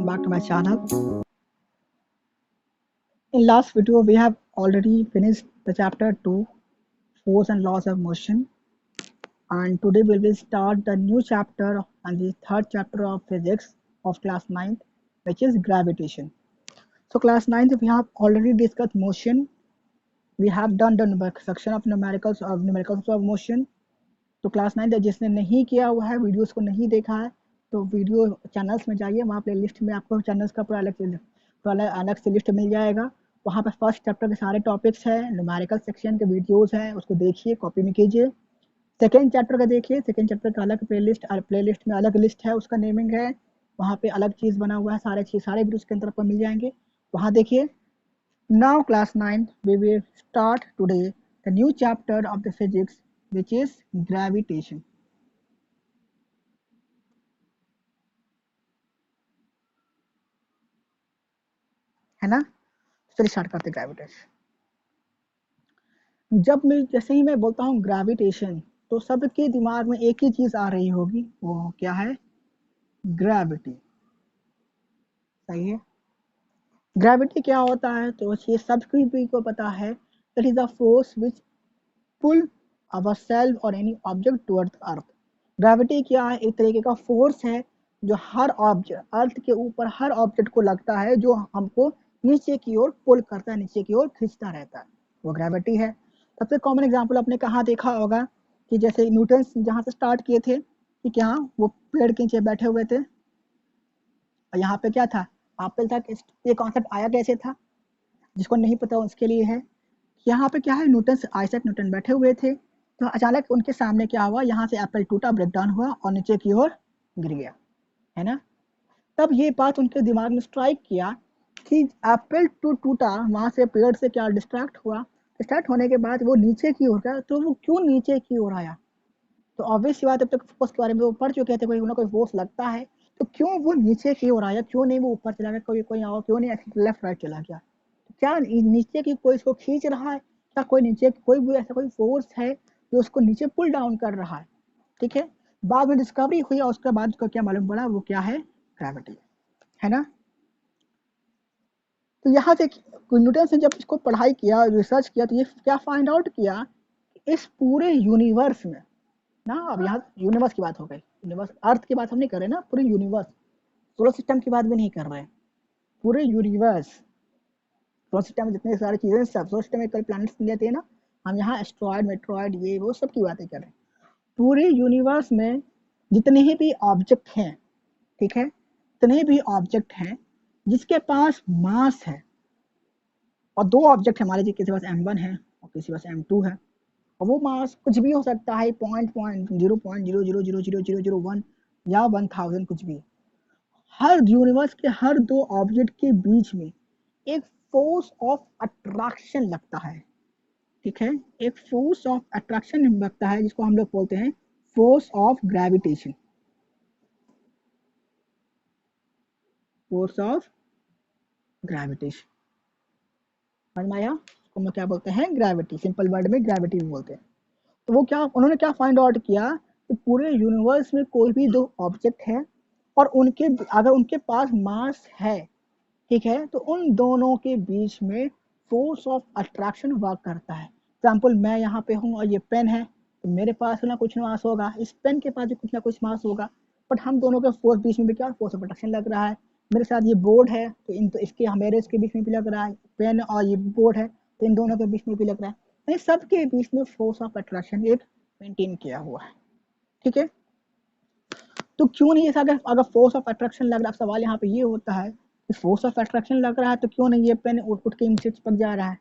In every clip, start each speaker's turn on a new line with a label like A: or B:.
A: welcome back to my channel. In last video we have already finished the chapter 2, force and laws of motion, and today we will start the new chapter and the third chapter of physics of class 9th, which is gravitation. So class 9th we have already discussed motion. We have done the section of numericals of motion. तो class 9 जिसने नहीं किया हुआ है, videos को नहीं देखा है, तो वीडियो चैनल्स में जाइए, वहाँ प्ले लिस्ट में आपको चैनल्स का पूरा अलग से लिस्ट मिल जाएगा। वहाँ पर फर्स्ट चैप्टर के सारे टॉपिक्स हैं, न्यूमेरिकल सेक्शन के वीडियोस हैं, उसको देखिए, कॉपी में कीजिए। सेकेंड चैप्टर का देखिए, सेकेंड चैप्टर का अलग प्ले लिस्ट में अलग लिस्ट है, उसका नेमिंग है, वहाँ पे अलग चीज़ बना हुआ है, सारे वीडियोस के अंदर आपको मिल जाएंगे, वहाँ देखिए। Now class 9 we will start today the new chapter of the physics, which is gravitation. है ना? चलिए स्टार्ट करते ग्रेविटेशन। जैसे ही मैं बोलता हूँ ग्रेविटेशन, तो सबके दिमाग में एक ही चीज आ रही होगी, वो क्या है? ग्रेविटी। सही है। ग्रेविटी क्या होता है? तो ये सभी को पता है, that is the force which pull ourselves और any object towards earth. Gravity क्या है? एक तरीके का फोर्स है जो हर ऑब्जेक्ट, अर्थ के ऊपर हर ऑब्जेक्ट को लगता है, जो हमको नीचे की ओर पुल करता है, नीचे की ओर खींचता रहता है, वो ग्रेविटी है। सबसे कॉमन एग्जांपल आपने कहाँ देखा होगा कि जैसे न्यूटन जहाँ से स्टार्ट किए थे कि क्या वो पेड़ के नीचे बैठे हुए थे, और यहाँ पे क्या था? एप्पल था। ये कॉन्सेप्ट आया कैसे था? जिसको नहीं पता उसके लिए है। यहाँ पे क्या है, आइजैक न्यूटन बैठे हुए थे, तो अचानक उनके सामने क्या हुआ, यहाँ से एप्पल टूटा, ब्रेकडाउन हुआ और नीचे की ओर गिर गया, है ना? तब ये बात उनके दिमाग में स्ट्राइक किया कि एप्पल टूटा, वहां से पेड़ से क्या डिस्ट्रैक्ट हुआ, डिस्ट्रैक्ट होने के बाद वो नीचे की ओर गया, तो वो क्यों नीचे की ओर आया? तो ऑब्वियस सी बात है, अब तक फोर्स के बारे में वो पढ़ चुके थे, कोई ना कोई फोर्स लगता है, तो क्यों वो नीचे की ओर आया? क्यों नहीं वो ऊपर चला गया, कोई आओ, क्यों नहीं लेफ्ट राइट चला गया? क्या नीचे की कोई इसको खींच रहा है? क्या कोई नीचे कोई भी ऐसा कोई फोर्स है जो उसको नीचे पुल डाउन कर रहा है? ठीक है। बाद में डिस्कवरी हुई और उसके बाद उसको क्या मालूम पड़ा, वो क्या है? ग्रेविटी, है ना? तो यहाँ से न्यूटन ने जब इसको पढ़ाई किया, रिसर्च किया, तो ये क्या फाइंड आउट किया, इस पूरे यूनिवर्स में ना, अब यहाँ यूनिवर्स की बात हो गई, यूनिवर्स अर्थ की बात हम नहीं कर रहे ना, पूरे यूनिवर्स, सोलर सिस्टम की बात भी नहीं कर रहे हैं, पूरे यूनिवर्स। सोलर सिस्टम में जितने सारी चीजें, सब सोलर सिस्टम में कल प्लैनेट्स लेते हैं ना, हम यहाँ एस्ट्रॉयड, मेट्रॉयड, ये वो सब की बातें कर रहे हैं। पूरे यूनिवर्स में जितने भी ऑब्जेक्ट हैं, ठीक है, जितने भी ऑब्जेक्ट हैं जिसके पास मास है, और दो ऑब्जेक्ट हमारे जी, किसी पास m1 है और किसी पास m2 है, और वो मास कुछ भी हो सकता है, 0.000000001 या 1000, कुछ भी। हर यूनिवर्स के हर दो ऑब्जेक्ट के बीच में एक फोर्स ऑफ अट्रैक्शन लगता है, ठीक है, एक फोर्स ऑफ अट्रैक्शन लगता है, जिसको हम लोग बोलते हैं force of gravitation, force of gravitation. समझ में आया? उसको हम क्या बोलते हैं? ग्रेविटी, सिंपल वर्ड में ग्रेविटी भी बोलते हैं। तो वो क्या, उन्होंने क्या फाइंड आउट किया कि पूरे यूनिवर्स में कोई भी दो ऑब्जेक्ट है और उनके अगर उनके पास मास है, ठीक है, तो उन दोनों के बीच में फोर्स ऑफ अट्रैक्शन वर्क करता है। एग्जाम्पल, मैं यहाँ पे हूँ और ये पेन है, तो मेरे पास ना कुछ मास होगा, इस पेन के पास भी कुछ ना कुछ मास होगा, बट हम दोनों के फोर्स बीच में भी क्या, फोर्स ऑफ अट्रैक्शन लग रहा है। मेरे साथ ये बोर्ड है, तो इसके मेरे इसके बीच में भी लग रहा है, पेन और ये बोर्ड है, तो इन दोनों के बीच में भी लग रहा है, इन सबके बीच में फोर्स ऑफ अट्रैक्शन एक मेंटेन किया हुआ है, ठीक है। तो क्यों नहीं ऐसा, अगर फोर्स ऑफ अट्रैक्शन लग रहा है, सवाल यहाँ पे ये होता है कि फोर्स ऑफ अट्रैक्शन लग रहा है, तो क्यों नहीं ये पेन उठ के इनसे चिपक जा रहा है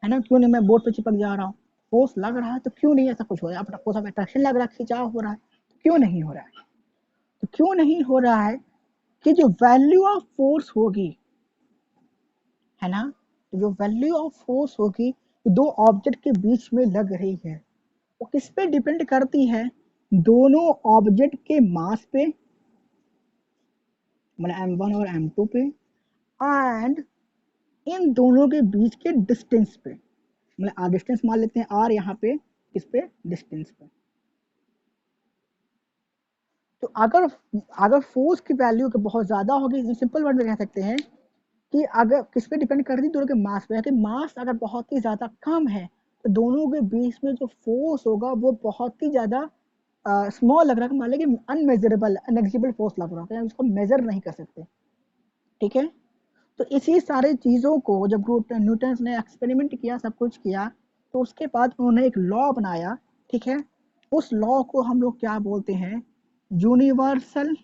A: ना? क्यों नहीं मैं बोर्ड पे चिपक जा रहा हूँ? फोर्स लग रहा है तो क्यों नहीं ऐसा कुछ हो रहा है? अपना फोर्स ऑफ अट्रैक्शन लग रहा है, खिंचाव हो रहा है, तो क्यों नहीं हो रहा है? तो क्यों नहीं हो रहा है कि जो वैल्यू ऑफ फोर्स होगी, है ना, तो जो वैल्यू ऑफ फोर्स होगी दो ऑब्जेक्ट के बीच में लग रही है, वो किस पे डिपेंड करती है? दोनों ऑब्जेक्ट के मास पे, मतलब m1 और m2 पे, एंड इन दोनों के बीच के डिस्टेंस पे, मतलब डिस्टेंस मान लेते हैं r, यहाँ पे किस पे? डिस्टेंस पे। तो अगर अगर फोर्स की वैल्यू बहुत ज़्यादा होगी, सिंपल वर्ड में कह सकते हैं कि अगर किस पे डिपेंड करती है, दोनों के मास पे है कि मास अगर बहुत ही ज़्यादा कम है तो दोनों के बीच में जो फोर्स होगा वो बहुत ही ज़्यादा स्मॉल लग रहा है, मान लीजिए अनमेजरेबल अनएग्जिबल फोर्स लग रहा है, उसको मेजर नहीं कर सकते। ठीक है, तो इसी सारे चीज़ों को जब न्यूटन ने एक्सपेरिमेंट किया, सब कुछ किया, तो उसके बाद उन्होंने एक लॉ बनाया। ठीक है, उस लॉ को हम लोग क्या बोलते हैं, यूनिवर्सल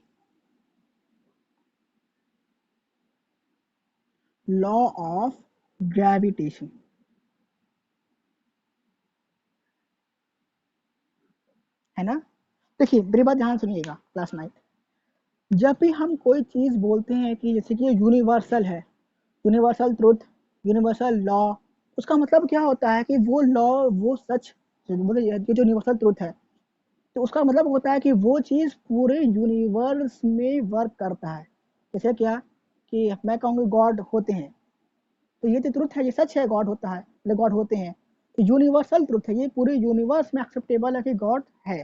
A: लॉ ऑफ ग्रेविटेशन, है ना। देखिए मेरी बात ध्यान सुनिएगा क्लास 9, जब भी हम कोई चीज़ बोलते हैं कि जैसे कि यूनिवर्सल है, यूनिवर्सल ट्रुथ, यूनिवर्सल लॉ, उसका मतलब क्या होता है कि वो लॉ, वो सच, मतलब ये जो यूनिवर्सल ट्रुथ है, तो उसका मतलब होता है कि वो चीज़ पूरे यूनिवर्स में वर्क करता है। जैसे क्या कि मैं कहूँगी गॉड होते हैं, तो ये तो ट्रुथ है, ये सच है, गॉड होता है, मतलब गॉड होते हैं, तो यूनिवर्सल ट्रुथ है, ये पूरे यूनिवर्स में एक्सेप्टेबल है कि गॉड है,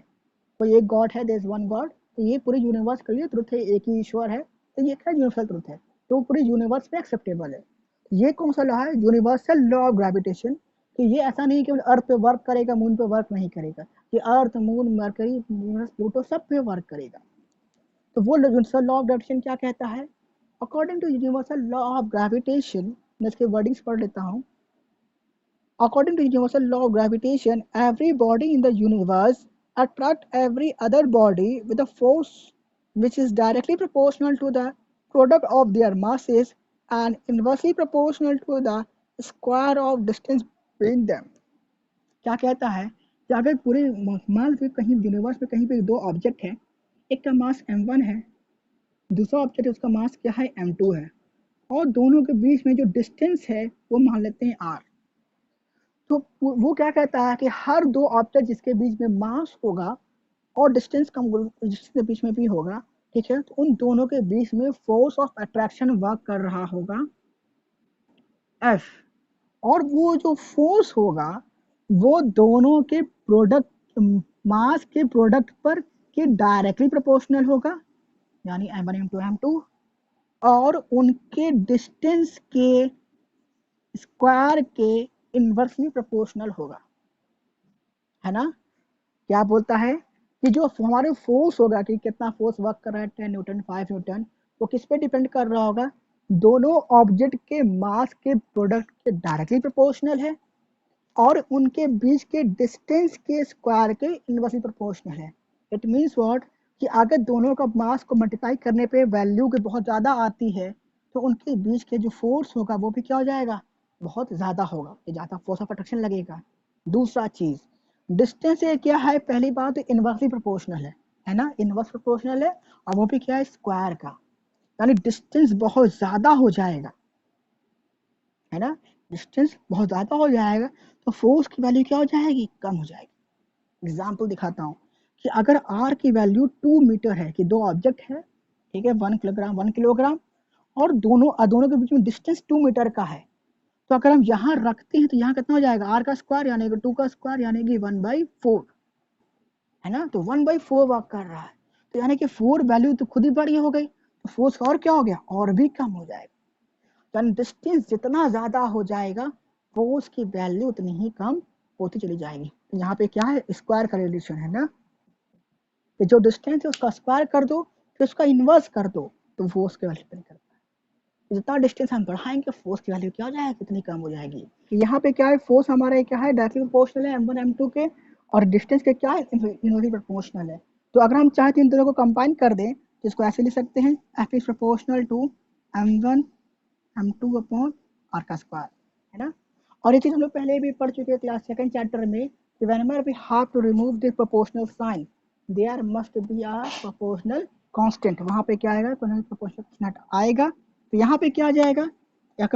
A: कोई एक गॉड है, देयर इज वन गॉड, तो ये पूरे यूनिवर्स के लिए ट्रुथ है, एक ही ईश्वर है, तो ये क्या यूनिवर्सल ट्रुथ है, तो पूरे यूनिवर्स में एक्सेप्टेबल है। ये कौन सा लॉ है, यूनिवर्सल लॉ ऑफ ग्रेविटेशन, कि ये ऐसा नहीं कि अर्थ पे वर्क करेगा, मून पे वर्क नहीं करेगा, कि अर्थ, मून, मरकरी, प्लूटो सब पे वर्क करेगा। तो वो यूनिवर्सल लॉ ऑफ ग्रेविटेशन क्या कहता है, according to universal law of gravitation, मैं इसके वर्डिंग्स पढ़ लेता हूँ। According to universal law of gravitation, every body in the universe attracts every other body with a force which is directly proportional to the product of their masses and inversely proportional to the square of distance between them. क्या कहता है कि अगर पूरे मान लीजिए कहीं universe में कहीं पे दो ऑब्जेक्ट है, एक का मास m1 है, दूसरा ऑब्जेक्ट उसका मास क्या है, m2 है, और दोनों के बीच में जो डिस्टेंस है वो मान लेते हैं r। तो वो क्या कहता है कि हर दो ऑब्जेक्ट जिसके बीच में मास होगा और डिस्टेंस कम जिसके बीच में भी होगा, ठीक है, तो उन दोनों के बीच में फोर्स ऑफ अट्रैक्शन वर्क कर रहा होगा एफ, और वो जो फोर्स होगा वो दोनों के प्रोडक्ट, मास के प्रोडक्ट पर के डायरेक्टली प्रोपोर्शनल होगा, यानी m1 m2 m2, और उनके डिस्टेंस के स्क्वायर के इनवर्सली प्रोपोर्शनल होगा, है ना। क्या बोलता है कि जो हमारे फोर्स होगा कि कितना फोर्स वर्क कर रहा है, 10 न्यूटन, 5 न्यूटन, वो किस पे डिपेंड कर रहा होगा, दोनों ऑब्जेक्ट के मास के प्रोडक्ट के डायरेक्टली प्रोपोर्शनल है, और उनके बीच के डिस्टेंस के स्क्वायर के इनवर्सली प्रोपोर्शनल है। इट मीन्स व्हाट, कि अगर दोनों का मास को मल्टीप्लाई करने पे वैल्यू के बहुत ज़्यादा आती है, तो उनके बीच के जो फोर्स होगा वो भी क्या हो जाएगा, बहुत ज़्यादा होगा, कि ज़्यादा फोर्स ऑफ अट्रैक्शन लगेगा। दूसरा चीज़, डिस्टेंस ये क्या है, पहली बात तो इनवर्सली प्रोपोर्शनल है ना, इनवर्स प्रोपोर्शनल है, और वो भी क्या है, स्क्वायर का, यानी डिस्टेंस बहुत ज़्यादा हो जाएगा, है ना, डिस्टेंस बहुत ज़्यादा हो जाएगा, तो फोर्स की वैल्यू क्या हो जाएगी, कम हो जाएगी। एग्जाम्पल दिखाता हूँ कि अगर आर की वैल्यू 2 मीटर है, कि दो ऑब्जेक्ट है, ठीक है, 1 किलोग्राम, और दोनों के बीच में डिस्टेंस 2 मीटर का है, तो अगर हम यहाँ रखते हैं तो यहाँ कितना हो जाएगा, आर का स्क्वायर यानी कि 2 का स्क्वायर यानी कि 1/4, है ना, तो 1/4 वर्क कर रहा है, तो यानी कि 4 वैल्यू तो खुद ही बड़ी हो गई, तो फोर्स और क्या हो गया, और भी कम हो जाएगा। यानी डिस्टेंस जितना ज़्यादा हो जाएगा, फोर्स की वैल्यू उतनी ही कम होती चली जाएगी। तो यहाँ पे क्या है, स्क्वायर का रिलेशन है ना, कि जो डिस्टेंस है उसका स्क्वायर कर दो, फिर उसका इन्वर्स कर दो, तो फोर्स की वैल्यू डिपेंड करता है। जितना डिस्टेंस हम बढ़ाएंगे फोर्स की वैल्यू क्या हो जाएगी, कितनी कम हो जाएगी। यहाँ पे क्या है, फोर्स हमारा क्या है, डायरेक्टली प्रोपोर्शनल है m1 m2 के, और डिस्टेंस के क्या है, इनवर्सली प्रोपोर्शनल है। तो अगर हम चाहे तो इन दोनों को कंबाइन कर दें, तो इसको ऐसे लिख सकते हैं, f is proportional to m1 m2 upon r का स्क्वायर, है ना। और ये चीज हम लोग पहले भी पढ़ चुके हैं क्लास सेकंड चैप्टर में, कि whenever we have to remove the proportional sign there must be a proportional constant, वहां पे क्या आएगा, proportional constant आएगा, तो यहाँ पे क्या आ जाएगा, या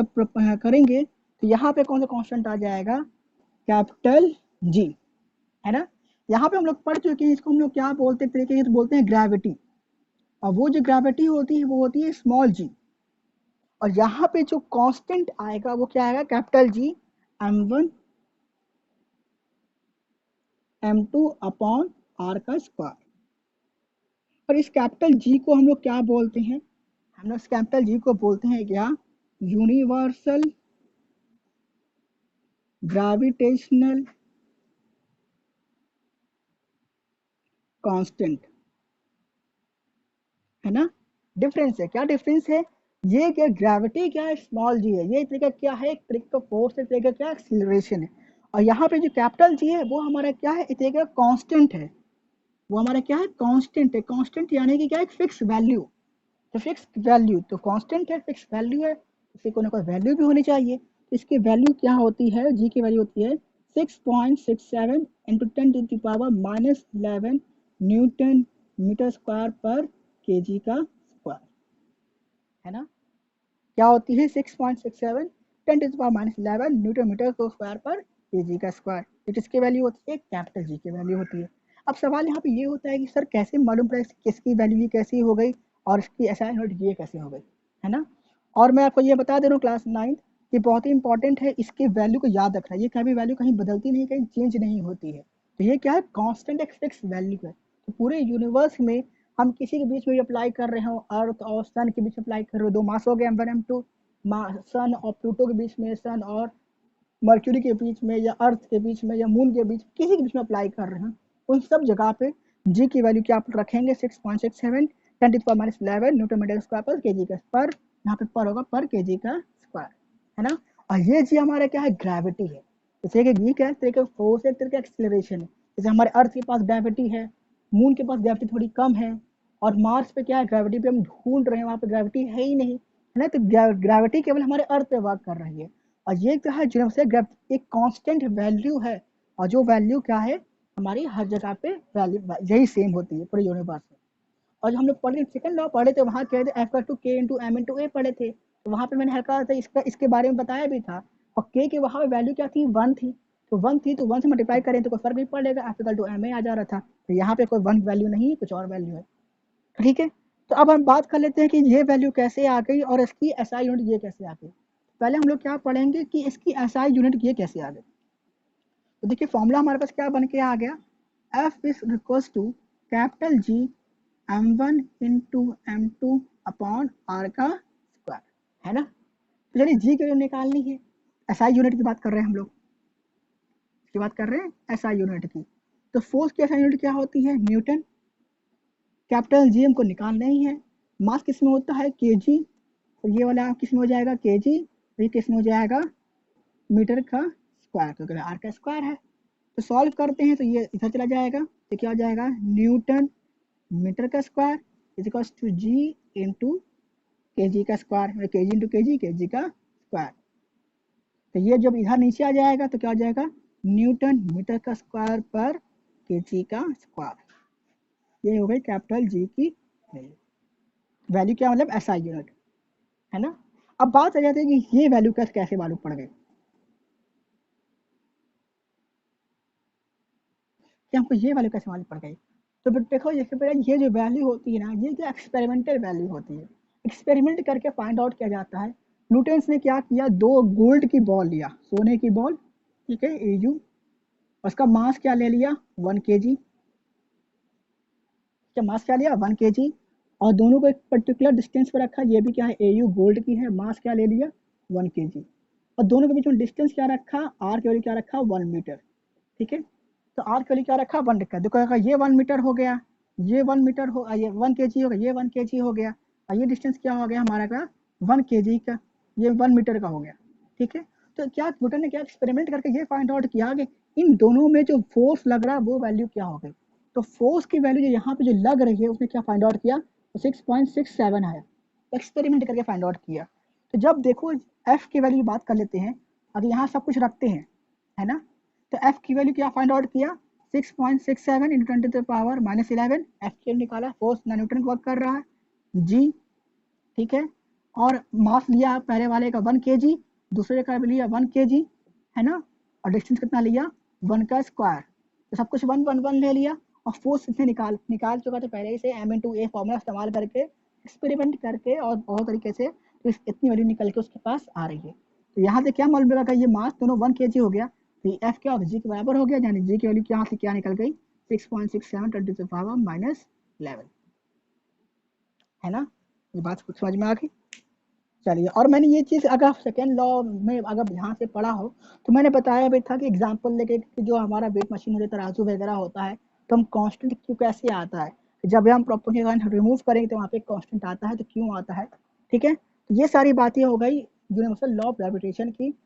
A: करेंगे तो यहाँ पे कौन सा कांस्टेंट आ जाएगा, कैपिटल जी, है ना। यहाँ पे हम लोग पढ़ चुके हैं, इसको हम लोग क्या बोलते हैं, तरीके से बोलते हैं ग्रेविटी, और वो जो ग्रेविटी होती है वो होती है स्मॉल जी, और यहाँ पे जो कांस्टेंट आएगा वो क्या आएगा, capital G, m1 m2 upon r का स्क्वायर, और इस कैपिटल जी को हम लोग क्या बोलते हैं? हम लोग इस कैपिटल जी को बोलते हैं क्या? यूनिवर्सल ग्रेविटेशनल कांस्टेंट, है ना? डिफरेंस है, क्या डिफरेंस है? ये क्या ग्रेविटी क्या है, स्मॉल जी है, ये एक तरीका क्या है, एक तरीका फोर्स है, एक तरीका क्या एक्सीलरेशन है। और यहाँ पे जो कैपिटल जी है वो हमारा क्या है, एक तरीका कांस्टेंट है। वो हमारा क्या है, कांस्टेंट है। कांस्टेंट यानी कि क्या, एक फिक्स वैल्यू। तो फिक्स वैल्यू तो कांस्टेंट है, फिक्स वैल्यू है, इसकी कोई ना कोई वैल्यू भी होनी चाहिए। तो इसकी वैल्यू क्या होती है, जी की वैल्यू होती है 6.67 इंटू 10⁻⁻11 न्यूटन मीटर स्क्वायर पर केजी का स्क्वायर, है ना? क्या होती है 6.67 10⁻⁻11 न्यूटन मीटर को स्क्वायर पर केजी का स्क्वायर। तो किसकी वैल्यू होती है, कैपिटल जी की वैल्यू होती है। अब सवाल यहाँ पे ये होता है कि सर कैसे मालूम पड़े किसकी वैल्यू ये कैसी हो गई और इसकी एसआई यूनिट ये कैसे हो गई, है ना? और मैं आपको ये बता दे रहा हूँ क्लास 9 कि बहुत ही इंपॉर्टेंट है इसके वैल्यू को याद रखना। ये कभी वैल्यू कहीं बदलती नहीं, कहीं चेंज नहीं होती है। तो ये क्या है, कांस्टेंट एक फिक्स वैल्यू है। तो पूरे यूनिवर्स में हम किसी के बीच में भी अप्लाई कर रहे हो, अर्थ और सन के बीच में अप्लाई कर रहे हो, दो मास हो गए M1 M2, सन और प्लूटो के बीच में, सन और मर्क्यूरी के बीच में, या अर्थ के बीच में, या मून के बीच, किसी के बीच में अप्लाई कर रहे हैं, उन सब जगह पे जी की वैल्यू क्या आप रखेंगे 6.67 10⁻11 न्यूटन मीटर स्क्वायर पर केजी का, पर यहाँ पे पर होगा पर केजी का स्क्वायर, है ना? और ये जी हमारा क्या है, ग्रेविटी है। जैसे कि जी क्या है, तरीके फोर्स है, तरीके एक्सीलरेशन है। जैसे हमारे अर्थ के पास ग्रेविटी है, मून के पास ग्रेविटी थोड़ी कम है, और मार्स पे क्या है, ग्रेविटी पे हम ढूंढ रहे हैं, वहां पे ग्रेविटी है ही नहीं, है ना? तो ग्रेविटी केवल हमारे अर्थ पे वर्क कर रही है। और ये क्या है, जो एक कांस्टेंट वैल्यू है, और जो वैल्यू क्या है, हमारी हर जगह पे वैल्यू यही सेम होती है पूरे यूनिवर्स में। और जो हम लोग पढ़े सेकंड लॉ पढ़े थे, वहाँ कह थे एफ टू के इंटू एम इंटू ए पढ़े थे, तो वहाँ पे मैंने हल्का सा इसके बारे में बताया भी था। और के की वहाँ पे वैल्यू क्या थी, 1 थी। तो 1 थी तो 1 से मल्टीप्लाई करें तो कोई फर्क नहीं पड़ेगा, एफ टू एम ए आ जा रहा था। तो यहाँ पे कोई 1 वैल्यू नहीं है, कुछ और वैल्यू है, ठीक है? तो अब हम बात कर लेते हैं कि ये वैल्यू कैसे आ गई और इसकी एसआई यूनिट ये कैसे आ गई। पहले हम लोग क्या पढ़ेंगे कि इसकी एसआई यूनिट ये कैसे आ गई। तो देखिए फॉर्मूला हमारे पास क्या बन के आ गया, F is equals to capital G m1 into m2 upon R का स्क्वायर, है ना? तो चलिए जी की निकालनी है, एसआई यूनिट की बात कर रहे हैं हम लोग, इसकी बात कर रहे हैं एसआई यूनिट की। तो फोर्स की एसआई यूनिट क्या होती है, न्यूटन। कैपिटल जी हमको निकालना ही है। मास किस में होता है, केजी। तो ये वाला किस में हो जाएगा, केजी। ये किस में हो जाएगा, मीटर का स्क्वायर, क्योंकि आर का स्क्वायर है। तो सॉल्व करते हैं तो ये इधर चला जाएगा, तो क्या हो जाएगा, न्यूटन मीटर का square is equal to G into K G का स्क्वायर, के जी इंटू के जी का स्क्वायर। तो ये जब इधर नीचे आ जाएगा तो क्या हो जाएगा, न्यूटन मीटर का स्क्वायर पर के जी का स्क्वायर। ये हो गई कैपिटल जी की वैल्यू। वैल्यू क्या मतलब एसआई यूनिट, है ना? अब बात आ जाती है कि ये वैल्यू कैसे मालूम पड़ गई, कि हमको ये वैल्यू कैसे मालूम पड़ गई। तो फिर देखो ये जो वैल्यू होती है ना, ये जो एक्सपेरिमेंटल वैल्यू होती है, एक्सपेरिमेंट करके फाइंड आउट किया जाता है। न्यूटन्स ने क्या किया, दो गोल्ड की बॉल लिया, सोने की बॉल, ठीक है, एयू, उसका मास क्या ले लिया, 1 kg। क्या मास क्या लिया, 1 kg, और दोनों को एक पर्टिकुलर डिस्टेंस पर रखा, ये भी क्या है, एयू गोल्ड की है, मास क्या ले लिया, 1 kg। और दोनों के बीच में डिस्टेंस क्या रखा, आर की वैल्यू क्या रखा, 1 मीटर, ठीक है? तो आर की वैल्यू क्या रखा, 1 रखा। देखो ये 1 मीटर हो गया, ये 1 मीटर हो, ये 1 kg हो गया, ये 1 kg हो गया, और ये डिस्टेंस क्या हो गया हमारा का, 1 kg का, ये 1 मीटर का हो गया, ठीक है? तो क्या न्यूटन ने क्या एक्सपेरिमेंट करके ये फाइंड आउट किया कि इन दोनों में जो फोर्स लग रहा है वो वैल्यू क्या हो गई। तो फोर्स की वैल्यू जो यहाँ पे जो लग रही है उसने क्या फाइंड आउट किया, तो 6.67 आया, एक्सपेरिमेंट करके फाइंड आउट किया। तो जब देखो एफ की वैल्यू बात कर लेते हैं, अगर यहाँ सब कुछ रखते हैं, है ना? तो एफ की वैल्यू क्या फाइंड आउट किया, 6.67 इंटू 10⁻11, एफ की निकाला, फोर्स न्यूटन वर्क कर रहा है, जी, ठीक है? और मास लिया पहले वाले का 1 kg, दूसरे का भी लिया 1 kg, है ना? और डिस्टेंस कितना लिया, 1 का स्क्वायर। तो सब कुछ 1 1 1 ले लिया, और फोर्स इसने निकाल चुका था पहले से, एम इंटू ए फॉर्मूला इस्तेमाल करके, एक्सपेरिमेंट करके और बहुत तरीके से, तो इतनी वैल्यू निकल के उसके पास आ रही है। तो यहाँ से क्या मालूम लगा, ये मास दोनों 1 kg हो गया, तो एफ क्या होगा, जी के बराबर हो गया, यानी जी की वैल्यू यहाँ से क्या निकल गई, 6.67 10⁻11। है ना? ये बात कुछ समझ में आ गई? चलिए, और मैंने ये चीज़ अगर सेकंड लॉ में अगर ध्यान से पढ़ा हो, तो मैंने बताया भी था कि एग्जांपल लेके कि जो हमारा वेट मशीन होता है, तराजू वगैरह होता है, तो हम कांस्टेंट क्यों कैसे आता है? जब हम प्रोपोर्शन रिमूव करेंगे तो वहाँ पे कांस्टेंट आता है, तो क्यों आता है? ठीक है? तो ये सारी बातें हो गई यूनिवर्सल लॉ ऑफ ग्रेविटेशन की।